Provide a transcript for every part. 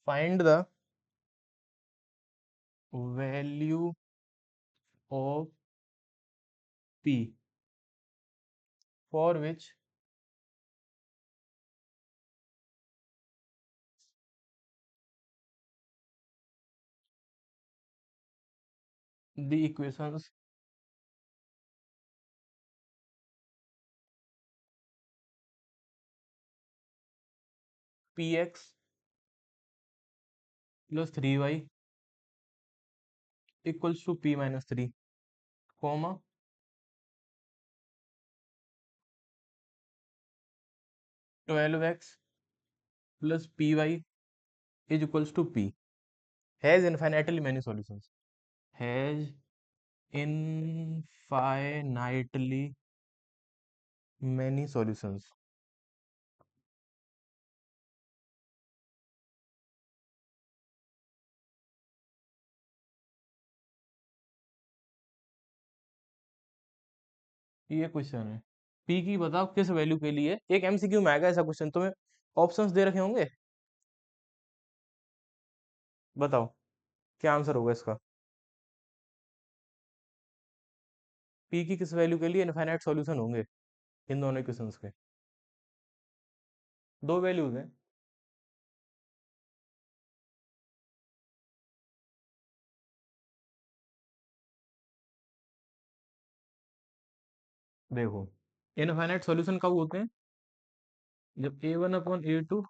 Find the value of P for which the equations Px plus 3y equals to P minus 3, comma 12x plus py is equals to P has infinitely many solutions. Has infinitely many solutions. ये question है। P की बताओ किस value के लिए, एक MCQ में आएगा ऐसा क्वेश्चन, तुम्हें ऑप्शंस दे रखे होंगे, बताओ क्या आंसर होगा इसका। पी की किस वैल्यू के लिए इनफाइनाइट सॉल्यूशन होंगे इन दोनों इक्वेशंस के। दो वैल्यूज हैं। देखो, इनफाइनाइट सॉल्यूशन कब होते हैं, जब A one upon A two,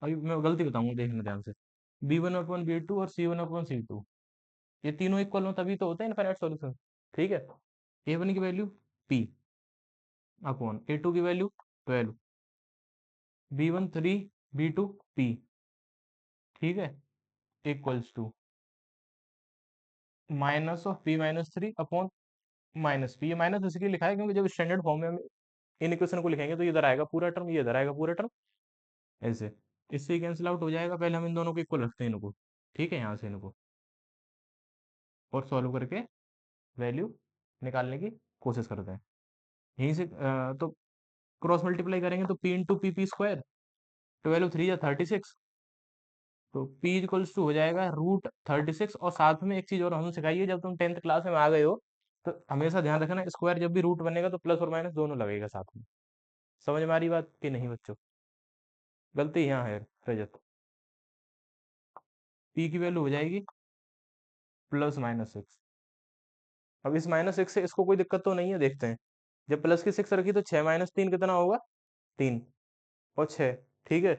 अभी मैं गलती बताऊंगा देखना ध्यान से, B one upon B two और C one upon C two, ये तीनों इक्वल हो तभी तो होता है इनफाइनाइट सॉल्यूशन। ठीक है, ए वन की value P upon A two की value 12, B one 3, B two P, ठीक है, equals to minus of P minus 3 upon minus P. ये माइनस इसलिए लिखा है क्योंकि जब स्टैंडर्ड फॉर्म में हम इन इक्वेशन को लिखेंगे तो ये इधर आएगा पूरा टर्म, ये इधर आएगा पूरा टर्म, ऐसे इससे कैंसिल आउट हो जाएगा। पहले हम इन दोनों को इक्वल रखते हैं इनको, ठीक है, यहाँ से इनको और सॉल्व करके वैल्यू निकालने की कोशिश करते हैं। यहीं से तो क्रॉस मल्टीप्लाई करेंगे तो पी इंटू पी स्क्वायर, 12 3 या 36, तो पी इक्वल्स टू हो जाएगा √36। और साथ में एक चीज और हम सिखाइए, जब तुम 10th क्लास में आ गए हो तो हमेशा ध्यान रखना, स्क्वायर जब भी रूट बनेगा तो प्लस और माइनस दोनों लगेगा साथ में। समझ में आ रही बात कि नहीं बच्चों, गलती यहाँ है रजत। पी की वैल्यू हो जाएगी +-6। अब इस -6 से इसको कोई दिक्कत तो नहीं है, देखते हैं। जब प्लस की 6 रखी तो 6 - 3 कितना होगा, 3 और 6, ठीक है,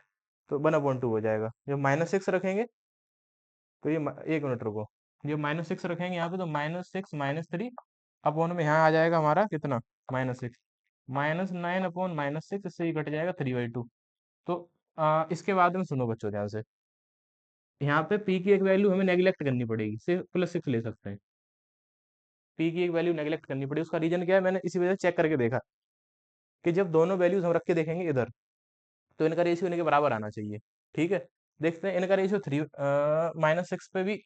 तो 1/2 हो जाएगा। जब -6 रखेंगे तो ये एक मिनट रुको, जब -6 रखेंगे यहाँ पे तो -6 -3 अपॉन में यहाँ आ जाएगा हमारा कितना, -6, -9 अपॉन -6, इससे ही कट जाएगा 3/2। तो इसके बाद में सुनो बच्चों ध्यान से, यहाँ पे पी की एक वैल्यू हमें नेग्लेक्ट करनी पड़ेगी, सिर्फ +6 ले सकते हैं। पी की एक वैल्यू नेग्लेक्ट करनी पड़ेगी, उसका रीजन क्या है, मैंने इसी वजह से चेक करके देखा कि जब दोनों वैल्यूज हम रख के देखेंगे इधर तो इनका रेशियो इनके बराबर आना चाहिए। ठीक है, देखते हैं इनका रेशियो -6 पे भी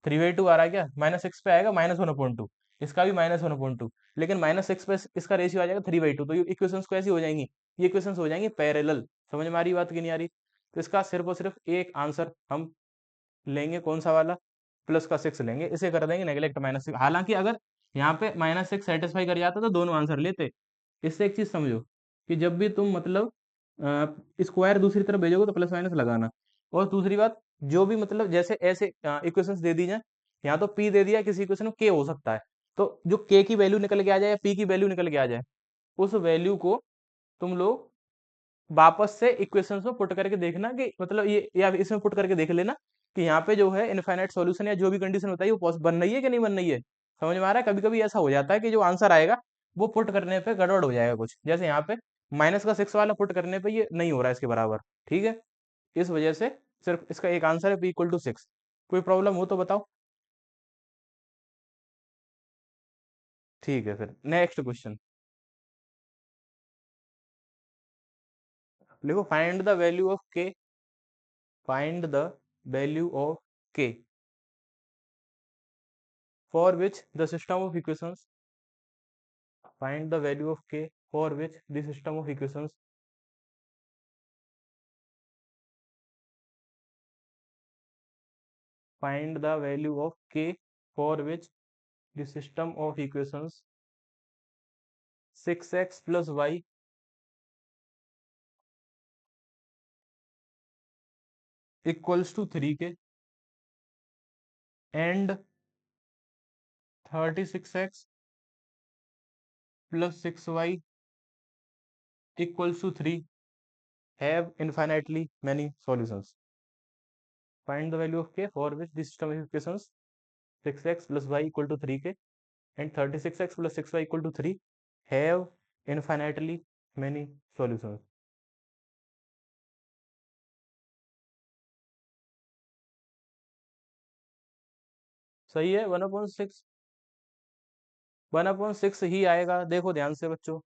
3/2 आ रहा है क्या, -6 पे आएगा -1/2, इसका भी -1/2, लेकिन -6 पे इसका रेशियो आ जाएगा 3/2, तो ये इक्वेशंस कैसी हो जाएंगी, ये इक्वेशंस हो जाएंगी पैरेलल। समझ में आ रही बात कि नहीं आ रही। तो इसका सिर्फ और सिर्फ एक आंसर हम लेंगे, कौन सा वाला, +6 लेंगे, इसे कर देंगे नेगलेक्ट -6। हालांकि अगर यहाँ पे -6 सेटिस्फाई कर जाता तो दोनों आंसर लेते। इससे एक चीज समझो कि जब भी तुम मतलब स्क्वायर दूसरी तरफ भेजोगे तो प्लस माइनस लगाना। और दूसरी बात, जो भी मतलब जैसे ऐसे इक्वेशंस दे दी जाए, यहाँ तो पी दे दिया, किसी इक्वेशन में के हो सकता है, तो जो के की वैल्यू निकल के आ जाए या पी की वैल्यू निकल के आ जाए, उस वैल्यू को तुम लोग वापस से इक्वेशंस में पुट करके देखना कि मतलब ये, या इसमें पुट करके देख लेना कि यहाँ पे जो है इनफाइनाइट सॉल्यूशन या जो भी कंडीशन बताई वो बन रही है कि नहीं बन रही है। समझ में आ रहा है। कभी कभी ऐसा हो जाता है कि जो आंसर आएगा वो पुट करने पे गड़बड़ हो जाएगा कुछ, जैसे यहाँ पे -6 वाला पुट करने पे ये नहीं हो रहा है इसके बराबर। ठीक है, इस वजह से सिर्फ इसका एक आंसर है p = 6। कोई प्रॉब्लम हो तो बताओ। ठीक है, फिर नेक्स्ट क्वेश्चन लिखो, find the value of k, find the value of k for which the system of equations, find the value of k for which the system of equations find the value of k for which the system of equations 6x plus y equals to 3k and 36x plus 6y equals to 3 have infinitely many solutions. Find the value of k for which the system of equations 6x plus y equal to 3k and 36x plus 6y equal to 3 have infinitely many solutions. सही है, 1/6 1/6 ही आएगा। देखो ध्यान से बच्चों,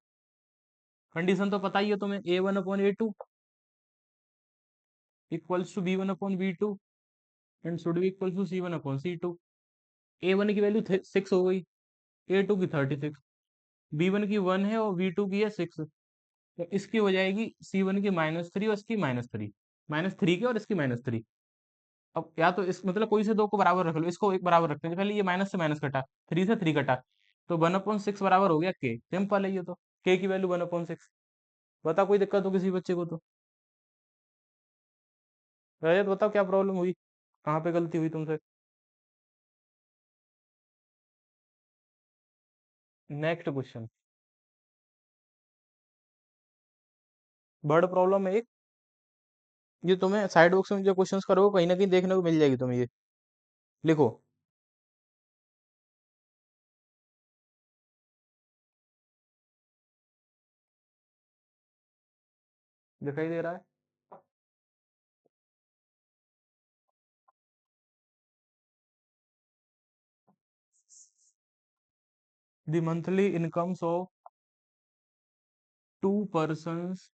condition तो पता ही है तुम्हें, a1/a2 equals to b1/b2 and should be equal to c1/c2। a1 की वैल्यू 6 हो गई, a2 की 36, b1 की 1 है और b2 की है 6, तो इसकी हो जाएगी c1 की -3 और इसकी -3, -3 की और इसकी -3। अब या तो इस मतलब कोई से दो को बराबर रख लो, इसको एक बराबर रखते हैं, पहले ये माइनस से माइनस कटा, 3 से 3 कटा, तो 1/6 बराबर हो गया के। सिंपल है ये तो, के की वैल्यू 1/6। बता कोई दिक्कत हो किसी बच्चे को तो? रजत बताओ क्या प्रॉब्लम हुई, कहाँ पे गलती हुई तुमसे? नेक्स्ट क्वेश्चन, बर्ड प्रॉब्लम है एक, ये तुम्हें साइड बॉक्स में जो क्वेश्चंस करोगे कहीं ना कहीं देखने को मिल जाएगी तुम्हें, ये लिखो। दिखाई दे रहा है? The monthly incomes of two persons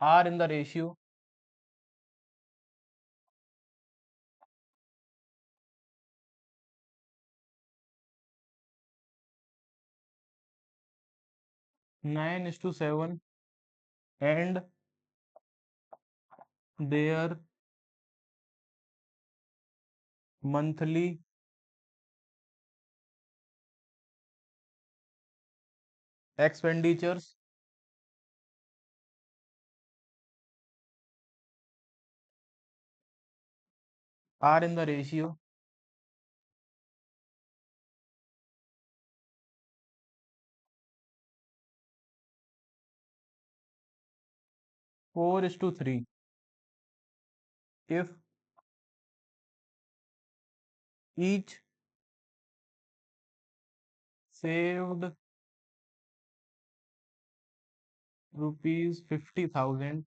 are in the ratio 9:7 and their monthly expenditures are in the ratio 4:3 if each saved rupees 50,000,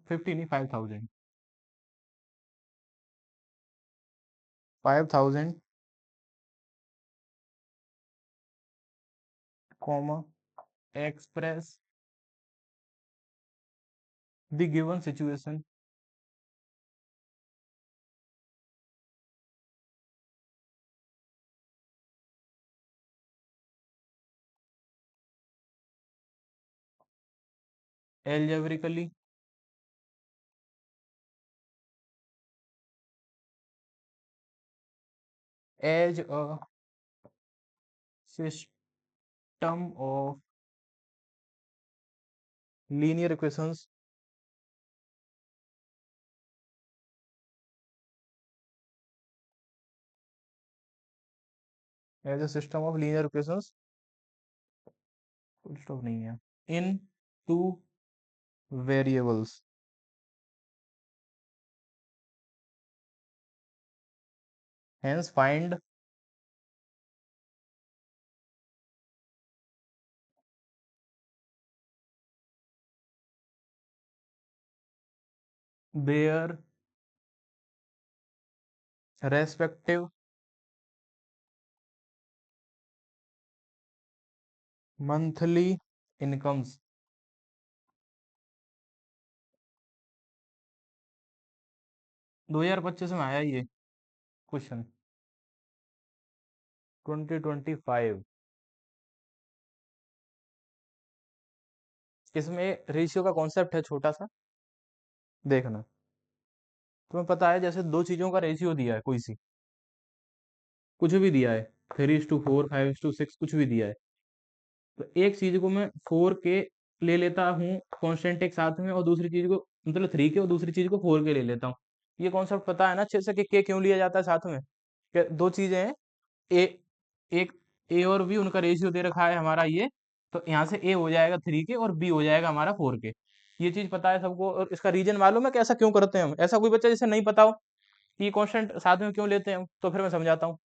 50 नहीं 5,000, 5,000 comma express the given situation algebraically as a system of linear equations as a system of linear equations, full stop नहीं है, in two variables, hence find their respective monthly incomes। 2025 में आया ये question, 2025। इसमें ratio का concept है छोटा सा, देखना। तुम्हें पता है जैसे दो चीजों का रेशियो दिया है कोई सी, कुछ भी दिया है, 3:4, 5:6, कुछ भी दिया है, तो एक चीज को मैं 4 के ले लेता हूँ कांस्टेंट एक साथ में, और दूसरी चीज को मतलब 3 के, और दूसरी चीज को 4 के ले लेता हूँ। ये कॉन्सेप्ट पता है ना अच्छे से कि के क्यों लिया जाता है साथ में? कि दो चीजें हैं, ए, एक ए और बी, उनका रेशियो दे रखा है हमारा ये, तो यहाँ से ए हो जाएगा 3 के और बी हो जाएगा हमारा 4 के। ये चीज पता है सबको, और इसका रीजन मालूम है कि ऐसा क्यों करते हैं हम? ऐसा कोई बच्चा जिसे नहीं पता हो कि कांस्टेंट साथ में क्यों लेते हैं हम, तो फिर मैं समझाता हूँ।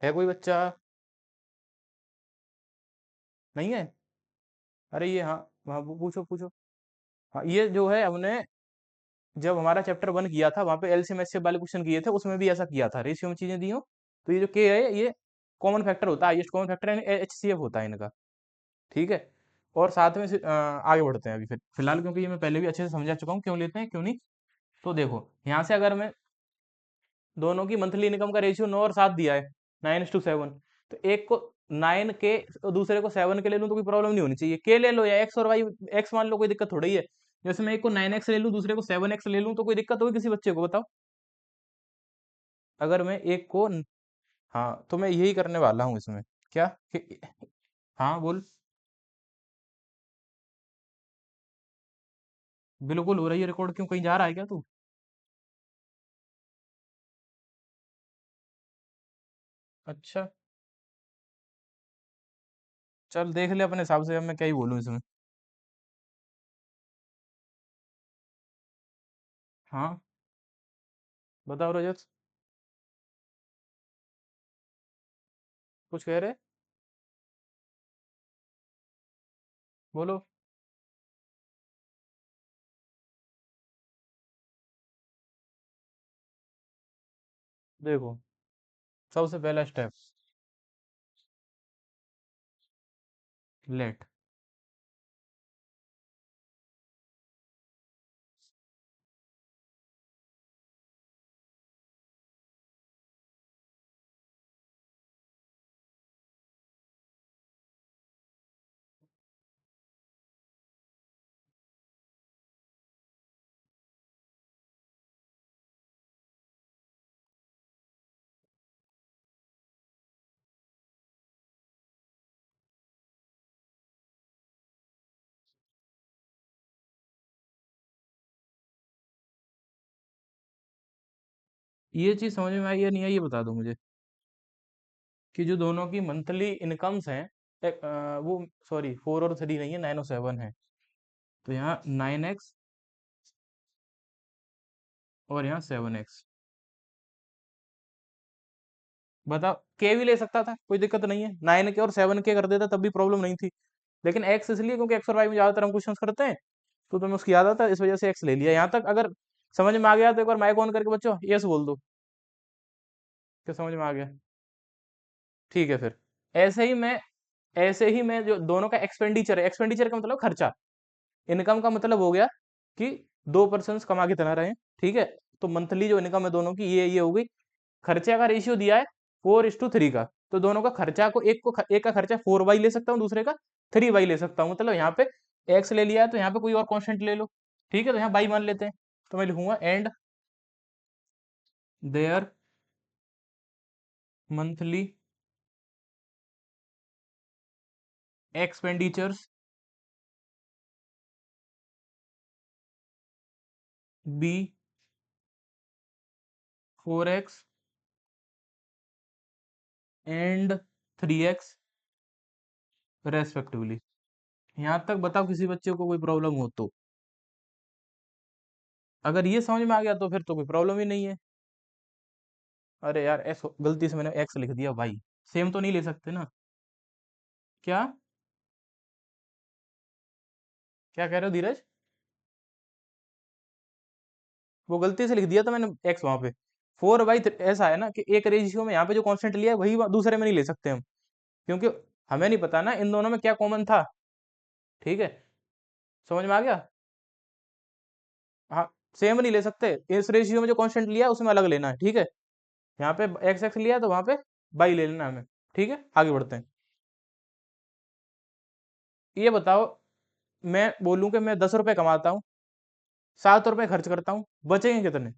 है कोई बच्चा? नहीं है? अरे ये, हाँ हाँ, पूछो पूछो। हाँ, ये जो है हमने जब हमारा चैप्टर 1 किया था, वहां पे एलसीएम एचसीएफ वाले क्वेश्चन किए थे, उसमें भी ऐसा किया था, रेशियो में चीजें दी हो तो ये जो के है ये कॉमन फैक्टर होता है, हाईएस्ट कॉमन फैक्टर एचसीएफ होता है इनका। ठीक है। और साथ में आगे बढ़ते हैं अभी फिर फिलहाल, क्योंकि ये मैं पहले भी अच्छे से समझा चुका हूँ क्यों लेते हैं क्यों नहीं। तो देखो यहाँ से अगर मैं दोनों की मंथली इनकम का रेशियो 9 और 7 दिया है, 9:7, तो एक को 9 के और दूसरे को 7 के ले लूँ तो कोई प्रॉब्लम नहीं होनी चाहिए। के ले लो या एक्स और वाई, एक्स मान लो, कोई दिक्कत थोड़ी है। जैसे मैं एक को 9x ले लूँ, दूसरे को 7x ले लूँ, तो कोई दिक्कत होगी किसी बच्चे को, बताओ? अगर मैं एक को हाँ, तो मैं यही करने वाला हूँ इसमें। क्या हाँ बोल। बिल्कुल हो रही है रिकॉर्ड, क्यों कहीं जा रहा है क्या तू? अच्छा, चल देख ले अपने हिसाब से, अब मैं क्या ही बोलूँ इसमें। हाँ, बताओ रजत, कुछ कह रहे? बोलो। देखो, सबसे पहला स्टेप, लेट। ये चीज समझ में आई या नहीं आई, ये बता दो मुझे। कि जो दोनों की मंथली इनकम्स हैं, वो सॉरी 4 और 3 नहीं है, 9 और 7 है। तो यहाँ 9x और यहाँ 7x। बताओ, के भी ले सकता था, कोई दिक्कत नहीं है, 9 के और 7 के कर देता तब भी प्रॉब्लम नहीं थी। लेकिन एक्स इसलिए क्योंकि एक्स और वाई में ज्यादातर हम क्वेश्चन करते हैं, तो तुम्हें उसकी आदत है, इस वजह से एक्स ले लिया। यहाँ तक अगर समझ में आ गया तो एक बार माइक ऑन करके बच्चों यस बोल दो कि समझ में आ गया। ठीक है फिर। ऐसे ही मैं ऐसे ही मैं जो दोनों का एक्सपेंडिचर है, एक्सपेंडिचर का मतलब खर्चा, इनकम का मतलब हो गया कि दो पर्सन कमा के तना रहे हैं। ठीक है। तो मंथली जो इनकम है दोनों की, ये हो गई। खर्चे का रेशियो दिया है 4:3 का, तो दोनों का खर्चा को एक का खर्चा 4y ले सकता हूँ, दूसरे का 3y ले सकता हूँ। मतलब यहाँ पे एक्स ले लिया है तो यहाँ पे कोई और कांस्टेंट ले लो। ठीक है, तो यहाँ बाई मान लेते हैं। तो मैं लिखूंगा and their monthly expenditures be 4x and 3x respectively. यहाँ तक बताओ किसी बच्चे को कोई प्रॉब्लम हो तो? अगर ये समझ में आ गया तो फिर तो कोई प्रॉब्लम ही नहीं है। अरे यार, एस गलती से मैंने एक्स लिख दिया भाई, सेम तो नहीं ले सकते ना? क्या क्या कह रहे हो धीरज? वो गलती से लिख दिया था मैंने एक्स वहां पे। 4/3 ऐसा है ना कि एक रेशियो में यहाँ पे जो कांस्टेंट लिया है वही दूसरे में नहीं ले सकते हम, क्योंकि हमें नहीं पता ना इन दोनों में क्या कॉमन था। ठीक है, समझ में आ गया? हाँ, सेम नहीं ले सकते, इस रेशियो में जो कांस्टेंट लिया है उसमें अलग लेना है। ठीक है, यहाँ पे एक्स एक्स लिया है तो वहां पे बाई ले लेना है हमें। ठीक है, आगे बढ़ते हैं। ये बताओ, मैं बोलूं कि मैं 10 रुपए कमाता हूँ, 7 रुपए खर्च करता हूँ, बचेंगे कितने?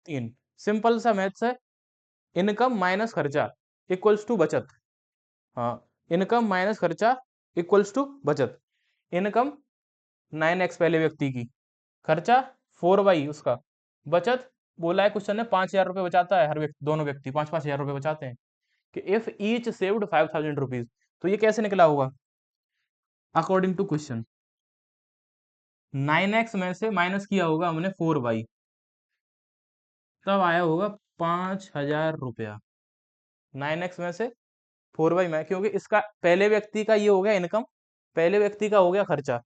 3। सिंपल सा मैथ्स है। इनकम माइनस खर्चा इक्वल्स टू बचत। हाँ, इनकम माइनस खर्चा इक्वल्स टू बचत। इनकम 9x पहले व्यक्ति की, खर्चा 4y उसका, बचत बोला है क्वेश्चन ने 5,000 रुपये बचाता है हर व्यक्ति, दोनों व्यक्ति 5-5 हजार रुपये बचाते हैं। कि इफ ईच सेव्ड 5,000 रुपीज, तो ये कैसे निकला होगा अकॉर्डिंग टू क्वेश्चन? 9x में से माइनस किया होगा हमने 4y, तब आया होगा 5,000 रुपया। 9x में से 4y में, क्योंकि इसका पहले व्यक्ति का ये हो गया इनकम, पहले व्यक्ति का हो गया खर्चा,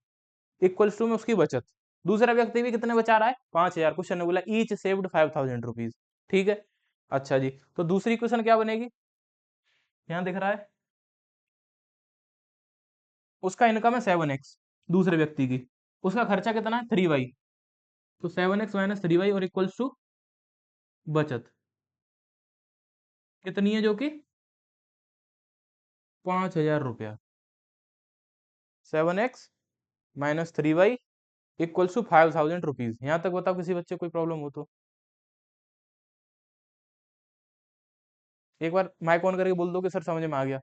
इक्वल्स टू में उसकी बचत। दूसरा व्यक्ति भी कितने बचा रहा है? 5,000। क्वेश्चन ने बोला ईच सेव्ड 5,000 रुपीज। ठीक है। अच्छा जी, तो दूसरी क्वेश्चन क्या बनेगी? यहाँ दिख रहा है, उसका इनकम है 7x, दूसरे व्यक्ति की, उसका खर्चा कितना है? 3y। तो 7x माइनस 3y और इक्वल्स टू बचत कितनी है, जो कि 5,000 रुपया। 7x minus 3y equals to 5,000 rupees. यहाँ तक बताओ किसी बच्चे को कोई प्रॉब्लम हो तो? एक बार माइक ऑन करके बोल दो कि सर समझ में आ गया।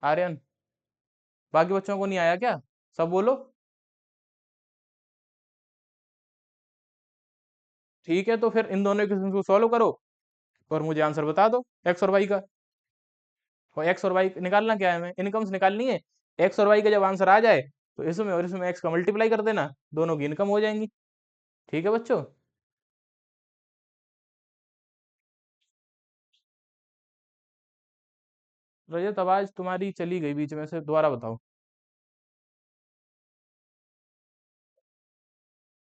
आर्यन, बाकी बच्चों को नहीं आया क्या? सब बोलो। ठीक है, तो फिर इन दोनों इक्वेशन को सॉल्व करो और मुझे आंसर बता दो एक्स और वाई का। और एक्स और वाई निकालना क्या है? हमें इनकम्स निकालनी है। एक्स और वाई का जब आंसर आ जाए, तो इसमें और इसमें एक्स का मल्टीप्लाई कर देना, दोनों की इनकम हो जाएंगी। ठीक है बच्चों? रजत, आवाज तुम्हारी चली गई बीच में से, दोबारा बताओ।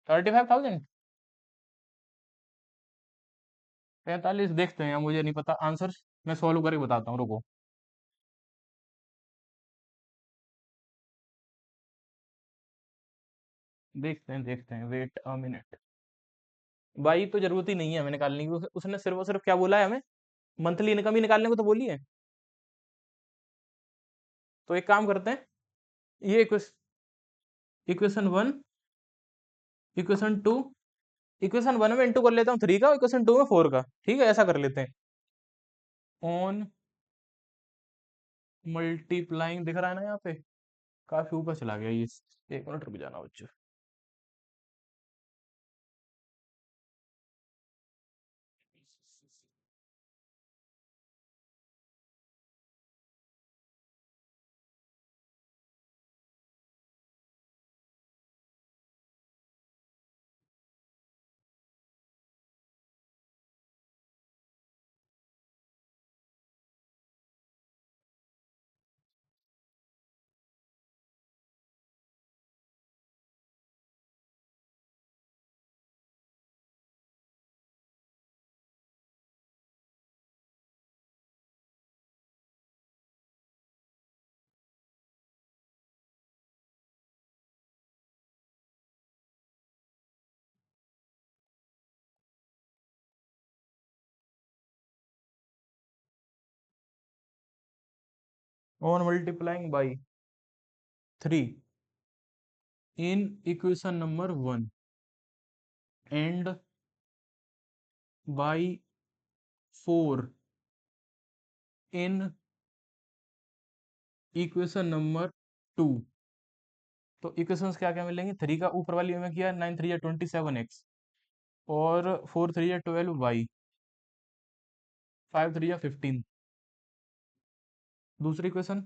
35,000? 45? देखते हैं, मुझे नहीं पता आंसर, मैं सॉल्व करके बताता हूँ, रुको। देखते हैं, वेट अ मिनट। बाई तो जरूरत ही नहीं है हमें निकालने की, उसने सिर्फ और सिर्फ क्या बोला है हमें? मंथली इनकम ही निकालने को तो बोली है। तो एक काम करते हैं, ये equation one, equation two, equation one में इंटू कर लेता हूँ 3 का, इक्वेशन टू में 4 का। ठीक है, ऐसा कर लेते हैं। ऑन मल्टीप्लाइंग दिख रहा है ना यहाँ पे? काफी ऊपर चला गया ये। 1 मिनट रुक जाना बच्चों। On multiplying by 3 in equation number one and by 4 in equation number two. तो इक्वेशंस क्या क्या मिलेंगे? 3 का ऊपर वाली में किया 9 3 27x, और 4 3 12y, 5 3 15। दूसरी इक्वेशन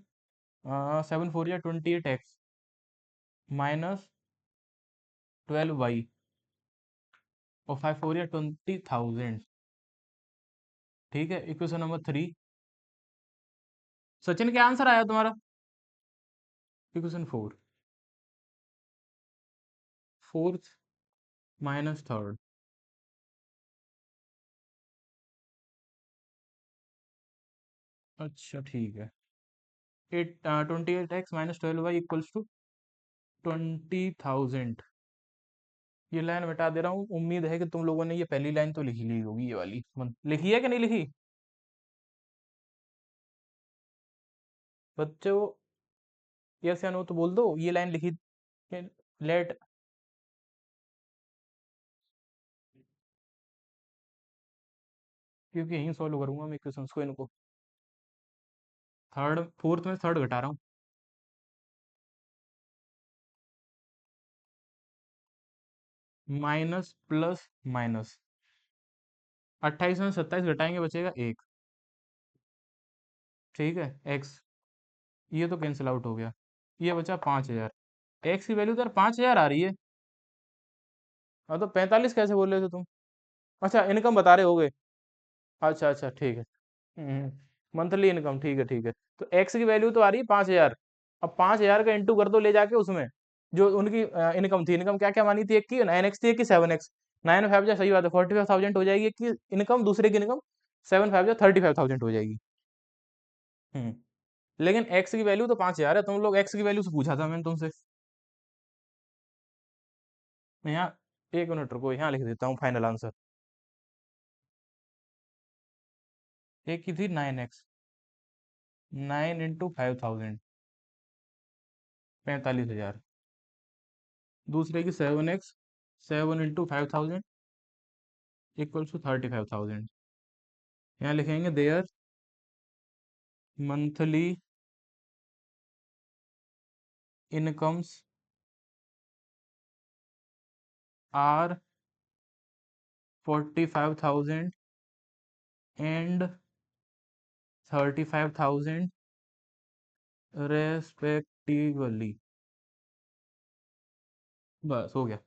7 4 28x माइनस 12y, और 5 4 20,000। ठीक है, इक्वेशन नंबर थ्री। सचिन, क्या आंसर आया तुम्हारा? Equation four, fourth minus third. अच्छा ठीक है। 28x minus 12y equals to 20,000। ये लाइन मिटा दे रहा हूँ, उम्मीद है कि तुम लोगों ने ये पहली लाइन तो लिखी ली होगी, ये वाली लिखी है कि नहीं लिखी? बच्चे वो यस या नो तो बोल दो, ये लाइन लिखी लेट। क्योंकि यहीं सॉल्व करूंगा मैं क्वेश्चंस को इनको। थर्ड फोर्थ में थर्ड घटा रहा हूँ। माइनस प्लस माइनस, 28 में 27 घटाएंगे बचेगा एक। ठीक है, एक्स, ये तो कैंसिल आउट हो गया। ये बचा 5,000। एक्स की वैल्यू तो यार 5,000 आ रही है। हाँ तो 45 कैसे बोल रहे थे तुम? अच्छा, इनकम बता रहे होगे। अच्छा अच्छा, ठीक है। मंथली इनकम, ठीक है ठीक है। तो एक्स की वैल्यू तो आ रही है 5,000। अब 5,000 का इंटू कर दो ले जाके उसमें, जो उनकी इनकम थी। इनकम क्या क्या मानी थी? एक की 9x थी, एक की 7x। 9 5 जा, सही बात है, 45,000 हो जाएगी एक की इनकम, दूसरे की इनकम 7 5 जा 35,000 हो जाएगी। हम्म। लेकिन एक्स की वैल्यू तो 5,000 है, तुम लोग एक्स की वैल्यू से पूछा था मैंने तुमसे। मैं यहाँ, एक मिनट रुको, यहाँ लिख देता हूँ फाइनल आंसर। एक की थी 9x, 9 × 5,000, 45,000। दूसरे की 7x, 7 × 5,000 इक्वल्स टू 35,000। यहाँ लिखेंगे their monthly incomes are 45,000 and 35,000 respectively. बस हो गया।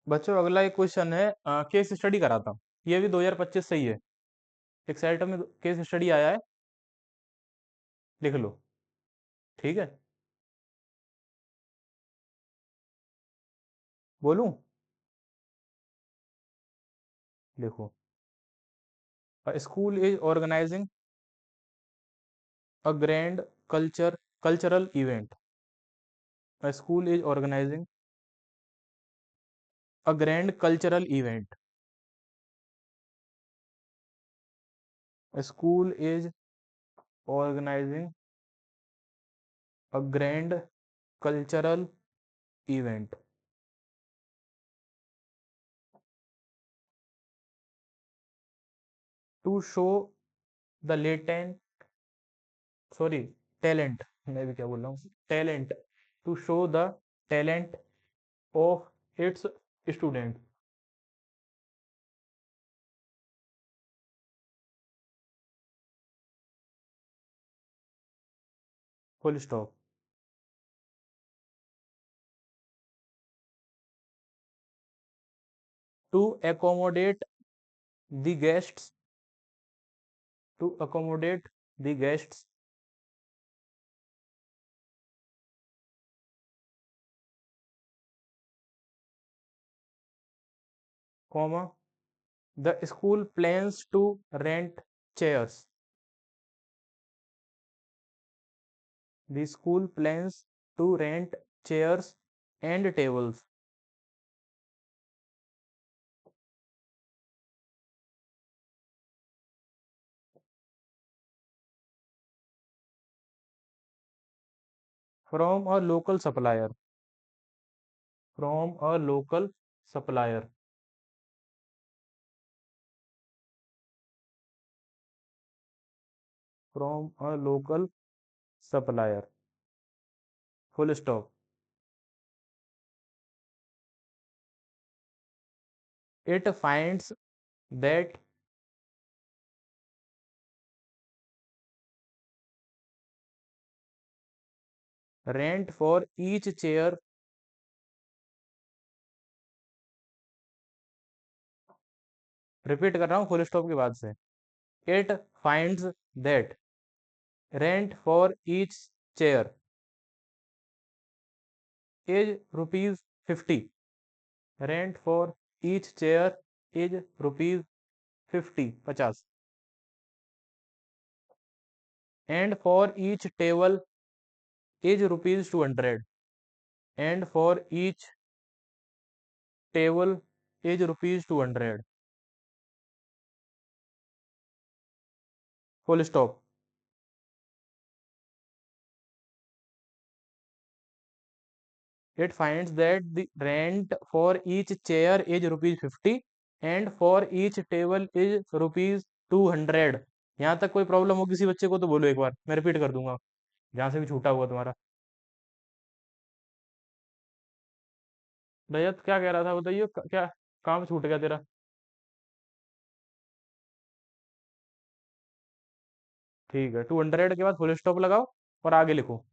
बच्चों अगला एक क्वेश्चन है, केस स्टडी करा था। ये भी 2025 से ही है। एक सेट में केस स्टडी आया है, लिख लो। ठीक है, बोलूं? लिखो। School is organising a grand cultural event. A school is organizing a grand cultural event. A school is organizing a grand cultural event to show the latent, sorry, talent, मैं भी क्या बोल रहा हूँ, talent, to show the talent of its student. Full stop. To accommodate the guests, to accommodate the guests, comma, the school plans to rent chairs. The school plans to rent chairs and tables from a local supplier. From a local supplier. From a local supplier. Full stop. It finds that rent for each chair, repeat कर रहा हूँ full stop के बाद से। It finds that rent for each chair is rupees 50. Rent for each chair is rupees 50, 50. And for each table is rupees 200. And for each table is rupees 200. Full stop. It finds that the rent for each chair is ₹50 and for each table is ₹200। यहाँ तक कोई problem हो किसी बच्चे को तो बोलो एक बार, मैं रिपीट कर दूंगा जहां से भी छूटा हुआ तुम्हारा। रजत क्या कह रहा था बताइए, क्या काम छूट गया तेरा? ठीक है, 200 के बाद फुल स्टॉप लगाओ और आगे लिखो।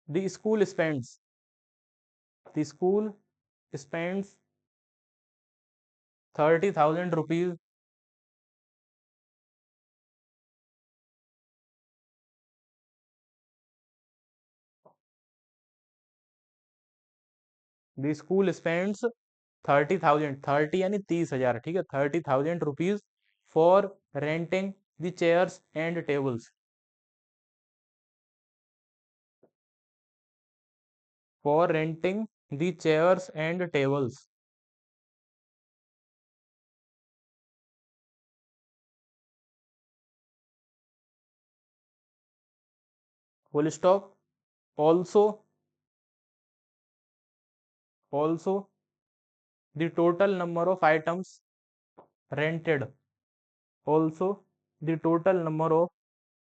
The school spends, the school spends ₹30,000। The school spends 30,000, 30 यानी 30,000, ठीक है, ₹30,000 for renting the chairs and tables, for renting the chairs and tables. Full stop. Also, also the total number of items rented, also the total number of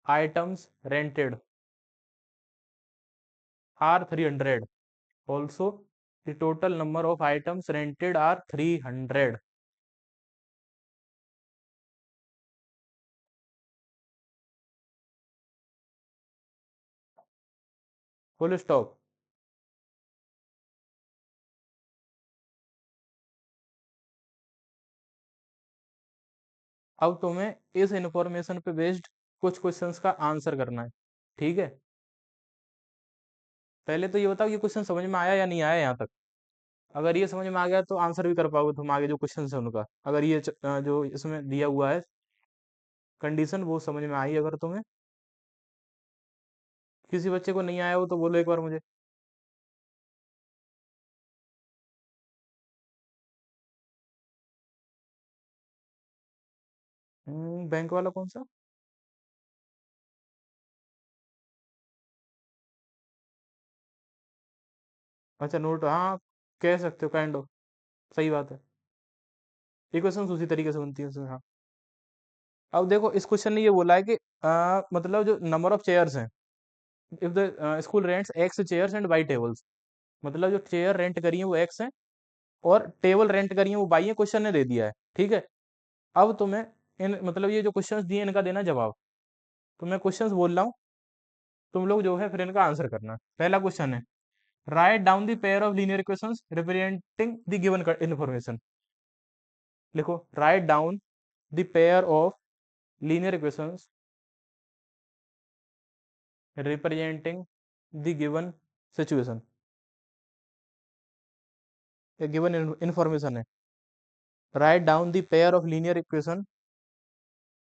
items rented are 300, also the total number of items rented are 300। Full stop. अब तुम्हें इस information पे based कुछ questions का answer करना है, ठीक है। पहले तो ये बताओ ये क्वेश्चन समझ में आया या नहीं आया यहाँ तक। अगर ये समझ में आ गया तो आंसर भी कर पाओगे तुम, आगे जो क्वेश्चन है उनका। अगर ये जो इसमें दिया हुआ है कंडीशन वो समझ में आई अगर तुम्हें, किसी बच्चे को नहीं आया हो तो बोलो एक बार मुझे। बैंक वाला कौन सा? अच्छा नोट, हाँ कह सकते हो, काइंड ऑफ, सही बात है। इक्वेशन उसी तरीके से बनती है उसमें, हाँ। अब देखो इस क्वेश्चन ने ये बोला है कि मतलब जो नंबर ऑफ चेयर्स हैं, if the school rents X chairs and Y tables, मतलब जो चेयर रेंट करी है वो एक्स है और टेबल रेंट करी है वो वाई है, क्वेश्चन ने दे दिया है, ठीक है। अब तुम्हें इन मतलब ये जो क्वेश्चंस दिए इनका देना जवाब। तो मैं क्वेश्चंस बोल रहा हूँ, तुम लोग जो है फिर इनका आंसर करना। पहला क्वेश्चन है, write down the pair of linear equations representing the given information. लिखो, write down the pair of linear equations representing the given situation, ये गिवन इंफॉर्मेशन है। Write down the pair of linear equation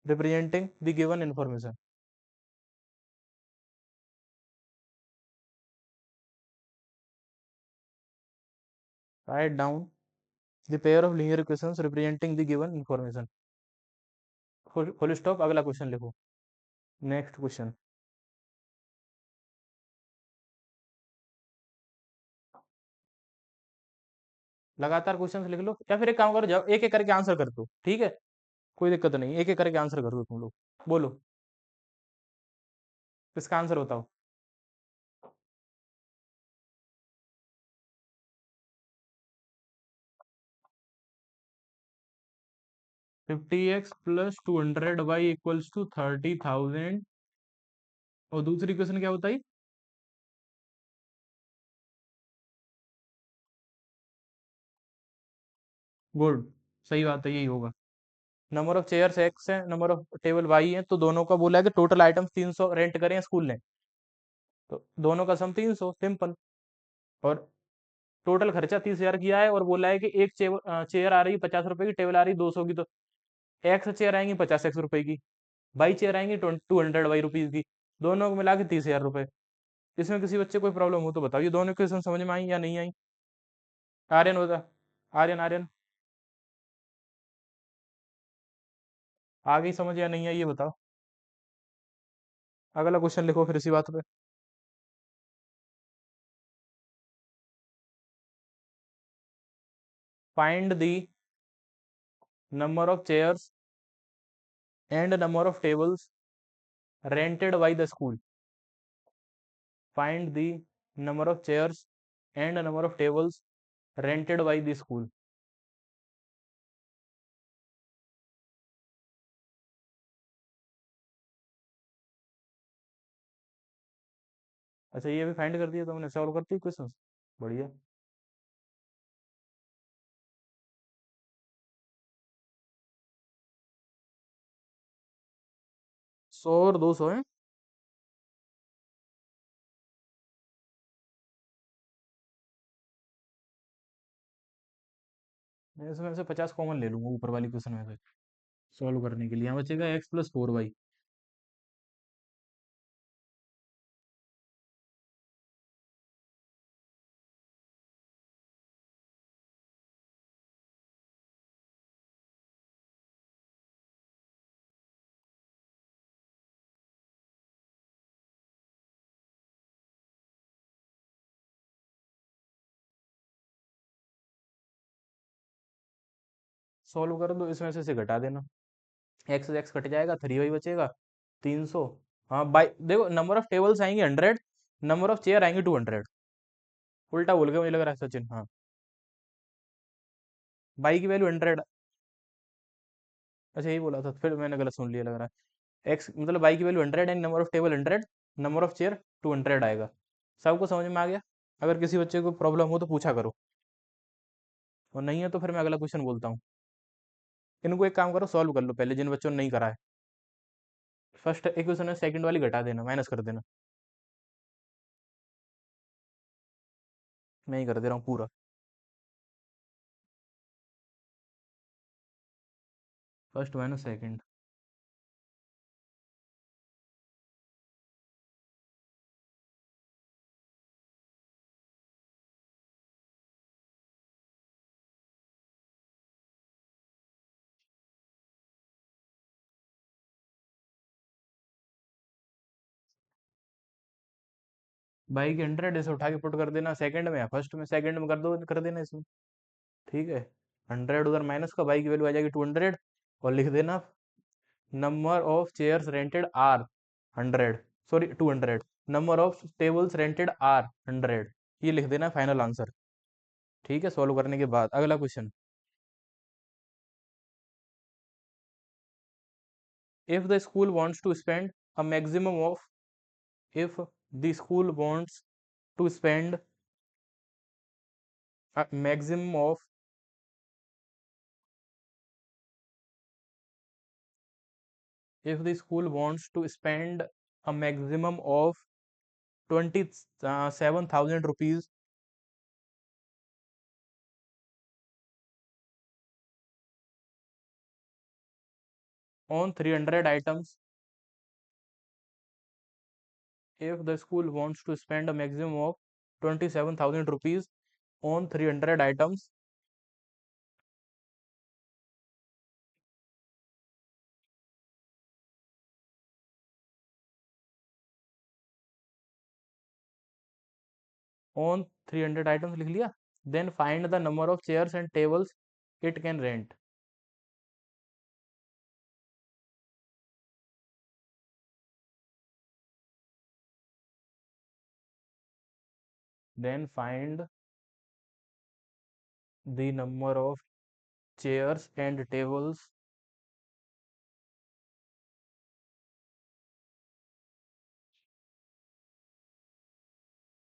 representing the given information. Write down the pair of linear equations representing the given information. Full stop, अगला question लिखो। Next question. लगातार question लिख लो या फिर एक काम करो, जब एक एक करके आंसर कर दो, ठीक है, कोई दिक्कत नहीं, एक एक करके आंसर कर दो तुम लोग। बोलो, इसका आंसर बताओ। 50x plus 200y equals to 30,000। और दूसरी क्वेश्चन क्या बताई? गुड, सही बात है, यही होगा। नंबर ऑफ चेयर्स एक्स है, नंबर ऑफ टेबल वाई है, तो दोनों का बोला है कि टोटल आइटम्स 300 रेंट करें स्कूल ने, तो दोनों का सम 300, सिंपल। और टोटल खर्चा 30,000 किया है और बोला है कि एक चेयर आ रही है 50 रुपए की, टेबल आ रही 200 की, तो एक्स चेयर आएंगी 50 एक्स रुपए की, बाई चेयर आएंगी 200 वाई रुपीज की, दोनों को मिला के 30,000 रुपए। इसमें किसी बच्चे को कोई प्रॉब्लम हो तो बताओ, ये दोनों क्वेश्चन समझ में आई या नहीं आई? आर्यन बता, आर्यन आर्यन। आगे ही समझ या नहीं है ये बताओ। अगला क्वेश्चन लिखो फिर इसी बात पे। Find the number of chairs and number of tables rented by the school. Find the number of chairs and number of tables rented by the school. अच्छा ये भी फाइंड कर दिया तुमने, सॉल्व करती क्वेश्चन। बढ़िया। 100 और 200 है। मैं इसमें से 50 कॉमन ले लूंगा ऊपर वाली क्वेश्चन में से सॉल्व करने के लिए। यहाँ बचेगा x+4y। सॉल्व कर दो, इसमें से घटा देना। एक्स एक्स कट जाएगा, 3y बचेगा। 300। हाँ बाई देखो, नंबर ऑफ टेबल्स आएंगे 100, नंबर ऑफ चेयर आएंगे 200। उल्टा बोल गया मुझे लग रहा है सचिन। हाँ, बाई की वैल्यू 100। अच्छा यही बोला था, फिर मैंने गलत सुन लिया लग रहा है। एक्स मतलब बाई की value 100 and number of table 100, number of chair 200 आएगा। सबको समझ में आ गया? अगर किसी बच्चे को प्रॉब्लम हो तो पूछा करो, और नहीं है तो फिर मैं अगला क्वेश्चन बोलता हूँ। इनको एक काम करो, सॉल्व कर लो पहले जिन बच्चों ने नहीं करा है। फर्स्ट इक्वेशन है, सेकंड वाली घटा देना, माइनस कर देना। मैं ही कर दे रहा हूँ पूरा। First minus second. बाई की 100 इसे उठा के पुट कर देना सेकंड में या फर्स्ट में, सेकंड में कर दो, कर देना इसमें। ठीक है। 100 उधर माइनस का, बाई की वैल्यू आ जाएगी 200। और लिख देना number of chairs rented are 100, sorry 200। Number of tables rented are 100। ये लिख देना फाइनल आंसर। ठीक है, सॉल्व करने के बाद अगला question. If the school wants to spend a maximum of if the school wants to spend a maximum of if the school wants to spend a maximum of 27,000 rupees on 300 items. If the school wants to spend a maximum of 27,000 rupees on 300 items, on 300 items लिख लिया, then find the number of chairs and tables it can rent. Then find the number of chairs and tables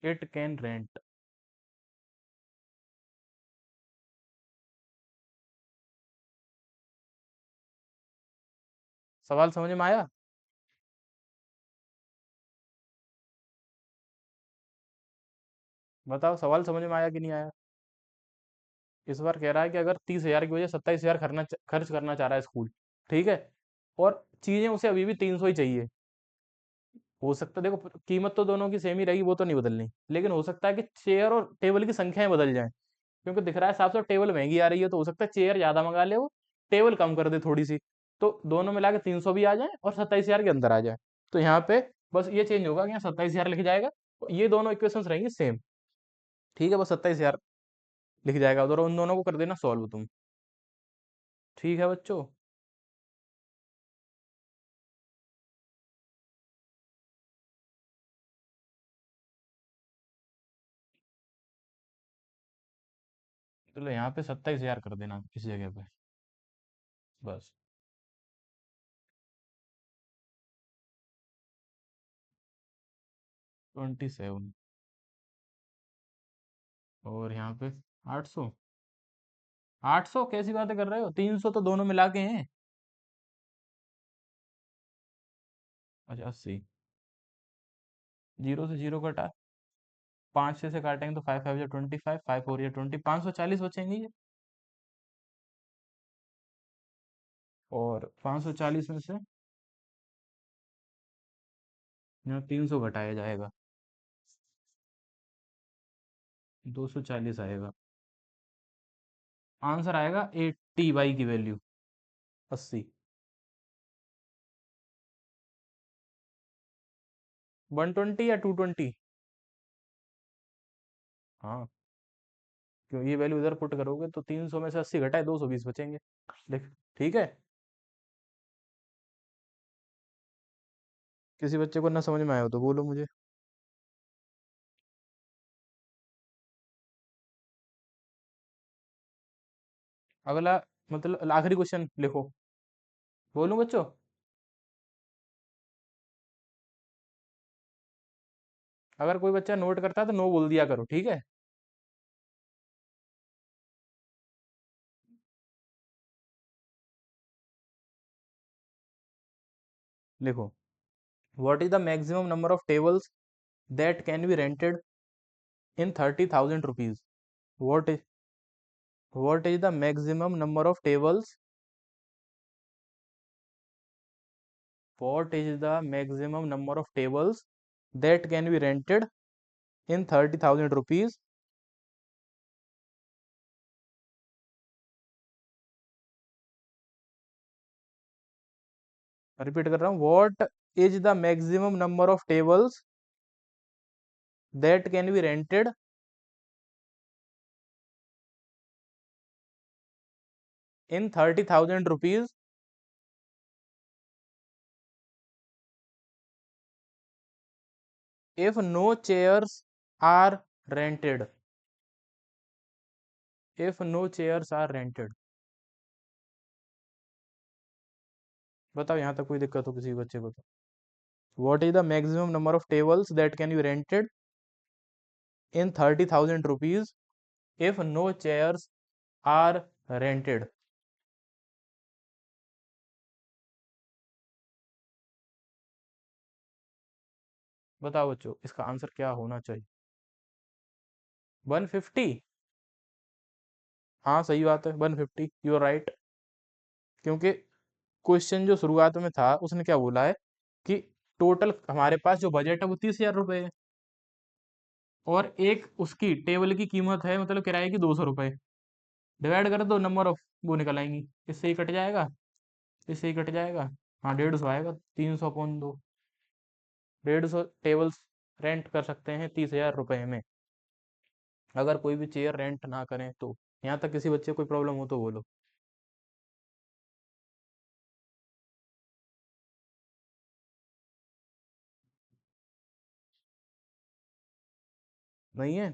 it can rent. सवाल समझ में आया? बताओ सवाल समझ में आया कि नहीं आया? इस बार कह रहा है कि अगर 30,000 की वजह 27,000 खर्च करना चाह रहा है स्कूल। ठीक है। और चीजें उसे अभी भी 300 ही चाहिए। हो सकता है देखो, कीमत तो दोनों की सेम ही रहेगी, वो तो नहीं बदलनी, लेकिन हो सकता है कि चेयर और टेबल की संख्याएं बदल जाएं। क्योंकि दिख रहा है साफ साफ टेबल महंगी आ रही है, तो हो सकता है चेयर ज्यादा मंगा ले वो, टेबल कम कर दे थोड़ी सी। तो दोनों मिला के 300 भी आ जाए और 27,000 के अंदर आ जाए। तो यहाँ पे बस ये चेंज होगा कि यहाँ 27,000 लिख जाएगा, ये दोनों इक्वेशंस रहेंगी सेम। ठीक है, बस 27,000 लिख जाएगा उधर, उन दोनों को कर देना सॉल्व तुम। ठीक है बच्चों। चलो यहाँ पे 27,000 कर देना इस जगह पे, बस। 27, और यहाँ पे 800। 800 कैसी बातें कर रहे हो, 300 तो दोनों मिला के हैं। अच्छा 80, जीरो से जीरो कटा, 5 से काटेंगे तो 5 5 25, 5 4 20, 540 बचेंगे ये। और 540 में से यहाँ 300 घटाया जाएगा, 240 आएगा। आंसर आएगा 80 की वैल्यू, 80। 120 या 220? हाँ, क्यों ये वैल्यू इधर पुट करोगे तो 300 में से 80 घटाए 220 बचेंगे। देख, ठीक है। किसी बच्चे को ना समझ में आया हो तो बोलो मुझे। अगला, मतलब आखिरी क्वेश्चन लिखो। बोलूं बच्चों? अगर कोई बच्चा नोट करता है तो नो बोल दिया करो, ठीक है। लिखो, what is the maximum number of tables that can be rented in 30,000 rupees? What is the maximum number of tables, what is the maximum number of tables that can be rented in 30,000 rupees? Repeat कर रहा हूँ, what is the maximum number of tables that can be rented in 30,000 rupees if no chairs are rented? If no chairs are rented, बताओ यहाँ तक कोई दिक्कत हो किसी बच्चे को तो। What is the maximum number of tables that can be rented in 30,000 rupees if no chairs are rented? बताओ बच्चों, इसका आंसर क्या होना चाहिए? 150? हाँ सही बात है, 150, यू आर राइट। क्योंकि क्वेश्चन जो शुरुआत में था उसने क्या बोला है कि टोटल हमारे पास जो बजट है वो 30,000 रुपये है, और एक उसकी टेबल की कीमत है, मतलब किराए की 200 रुपये। डिवाइड कर दो, नंबर ऑफ वो निकल आएंगी, इससे ही कट जाएगा, इससे ही कट जाएगा। हाँ 150 आएगा, 300/2। 150 टेबल्स रेंट कर सकते हैं 30,000 रुपये में, अगर कोई भी चेयर रेंट ना करें तो। यहाँ तक किसी बच्चे को कोई प्रॉब्लम हो तो बोलो। नहीं है?